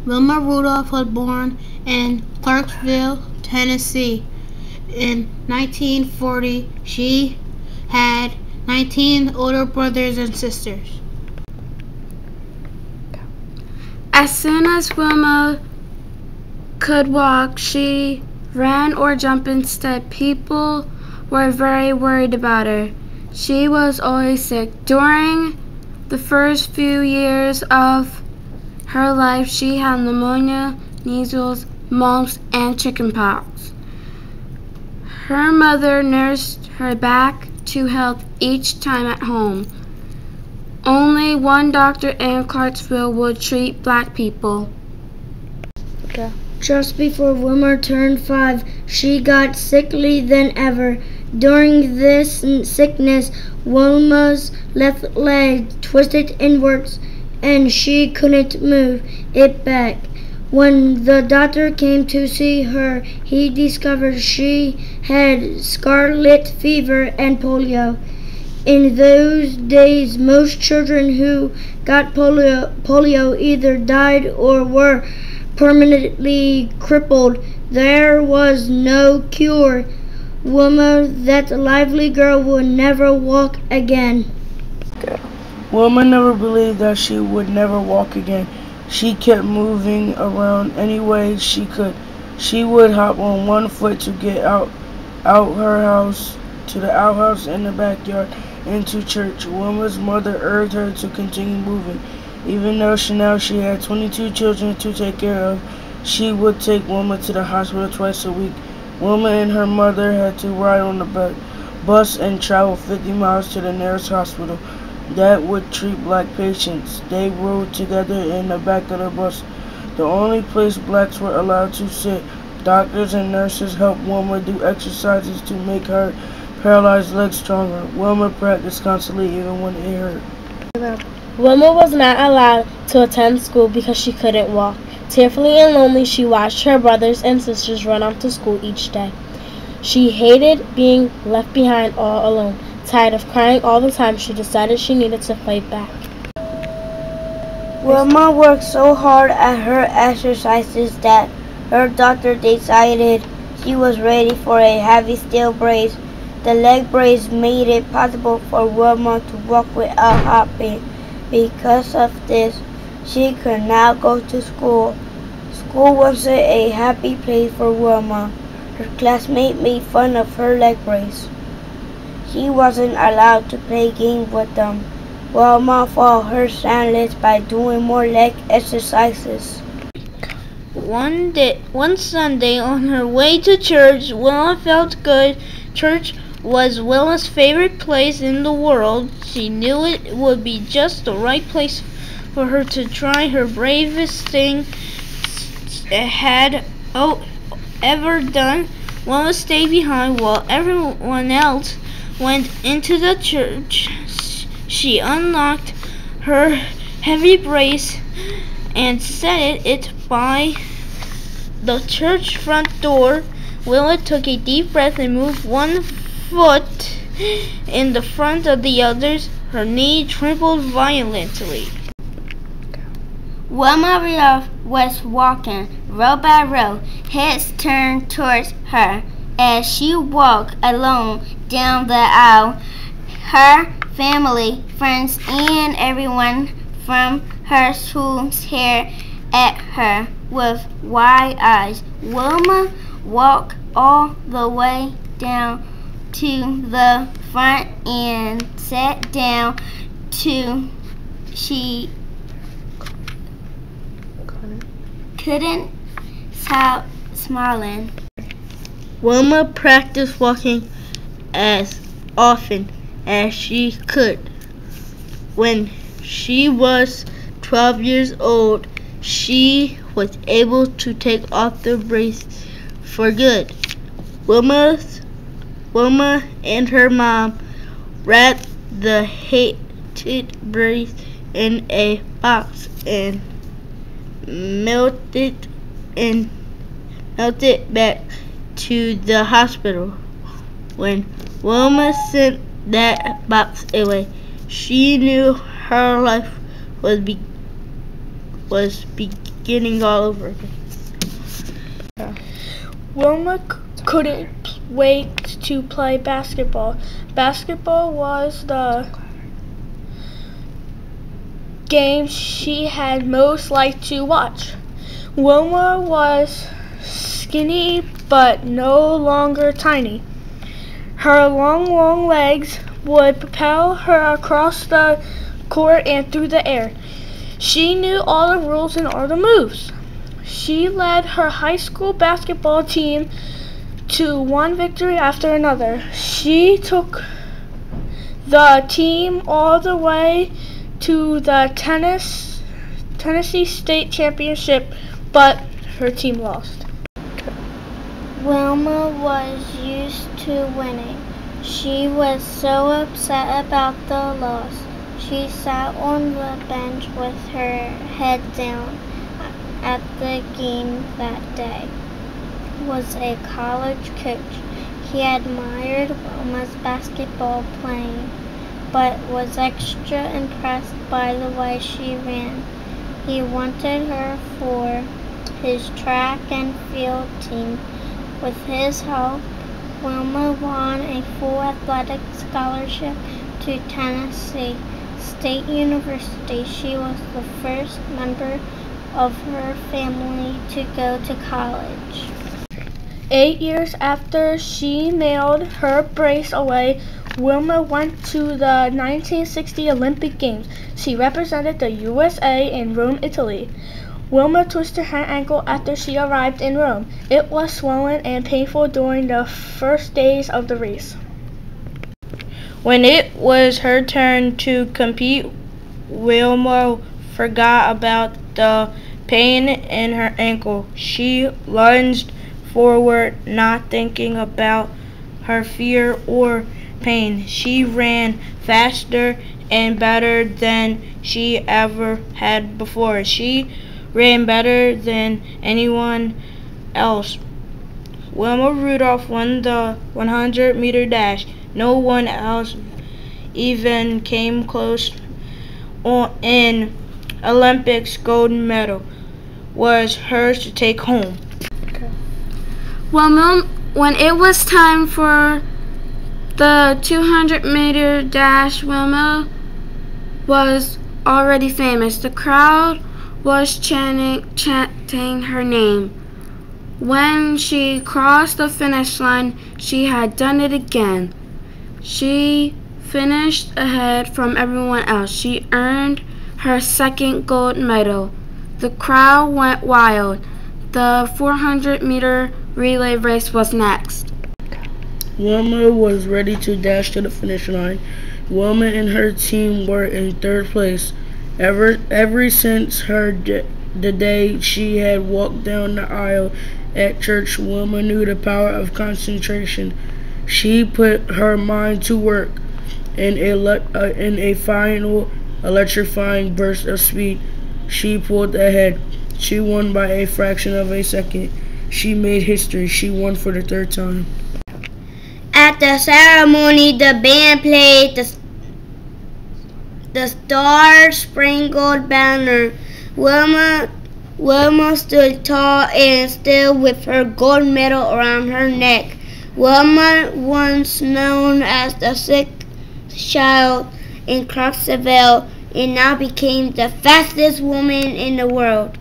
Wilma Rudolph was born in Clarksville, Tennessee. In 1940, she had 19 older brothers and sisters. As soon as Wilma could walk, she ran or jumped instead. People were very worried about her. She was always sick. During the first few years of her life, she had pneumonia, measles, mumps, and chickenpox. Her mother nursed her back to health each time at home. Only one doctor in Clarksville would treat black people. Just before Wilma turned 5, she got sickly than ever. During this sickness, Wilma's left leg twisted inwards and she couldn't move it back. When the doctor came to see her, he discovered she had scarlet fever and polio. In those days, most children who got polio either died or were permanently crippled. There was no cure. Wilma, that lively girl, would never walk again. Wilma never believed that she would never walk again. She kept moving around any way she could. She would hop on one foot to get out her house, to the outhouse in the backyard, into church. Wilma's mother urged her to continue moving. Even though she had 22 children to take care of, she would take Wilma to the hospital twice a week. Wilma and her mother had to ride on the bus and travel 50 miles to the nearest hospital that would treat black patients. They rode together in the back of the bus, the only place blacks were allowed to sit. Doctors and nurses helped Wilma do exercises to make her paralyzed legs stronger. Wilma practiced constantly even when it hurt. Wilma was not allowed to attend school because she couldn't walk. Tearfully and lonely, she watched her brothers and sisters run off to school each day. She hated being left behind all alone. Tired of crying all the time, she decided she needed to fight back. Wilma worked so hard at her exercises that her doctor decided she was ready for a heavy steel brace. The leg brace made it possible for Wilma to walk without hopping. Because of this, she could now go to school. School wasn't a happy place for Wilma. Her classmates made fun of her leg brace. She wasn't allowed to play games with them. Wilma followed her standards by doing more leg exercises. One Sunday on her way to church, Wilma felt good. Church was Wilma's favorite place in the world. She knew it would be just the right place for her to try her bravest thing had ever done. Wilma stayed behind while everyone else went into the church. She unlocked her heavy brace and set it by the church front door. Wilma took a deep breath and moved one foot in the front of the others. Her knee trembled violently. Wilma Rudolph was walking row by row, heads turned towards her. As she walked alone down the aisle, her family, friends, and everyone from her school stared at her with wide eyes. Wilma walked all the way down to the front and sat down till she couldn't stop smiling. Wilma practiced walking as often as she could. When she was 12 years old, she was able to take off the brace for good. Wilma and her mom wrapped the hated brace in a box and melted back to the hospital. When Wilma sent that box away, she knew her life was beginning all over again. Wilma couldn't wait to play basketball. Basketball was the game she had most liked to watch. Wilma was skinny but no longer tiny. Her long legs would propel her across the court and through the air. She knew all the rules and all the moves. She led her high school basketball team to one victory after another. She took the team all the way to the Tennessee State Championship, but her team lost. Wilma was used to winning. She was so upset about the loss. She sat on the bench with her head down. At the game that day was a college coach. He admired Wilma's basketball playing, but was extra impressed by the way she ran. He wanted her for his track and field team. With his help, Wilma won a full athletic scholarship to Tennessee State University. She was the first member of her family to go to college. 8 years after she mailed her brace away, Wilma went to the 1960 Olympic Games. She represented the USA in Rome, Italy. Wilma twisted her ankle after she arrived in Rome. It was swollen and painful during the first days of the race. When it was her turn to compete, Wilma forgot about the pain in her ankle. She lunged forward, not thinking about her fear or pain. She ran faster and better than she ever had before. She ran better than anyone else. Wilma Rudolph won the 100-meter dash. No one else even came close. In Olympics gold medal was hers to take home. Well, when it was time for the 200-meter dash, Wilma was already famous. The crowd was chanting her name. When she crossed the finish line, she had done it again. She finished ahead from everyone else. She earned her second gold medal. The crowd went wild. The 400-meter relay race was next. Wilma was ready to dash to the finish line. Wilma and her team were in third place. Ever since the day she had walked down the aisle at church, Wilma knew the power of concentration. She put her mind to work. In a final electrifying burst of speed, she pulled ahead. She won by a fraction of a second. She made history. She won for the third time. At the ceremony, the band played the Star-Spangled Banner. Wilma stood tall and still with her gold medal around her neck. Wilma, once known as the sixth child in Clarksville, and now became the fastest woman in the world.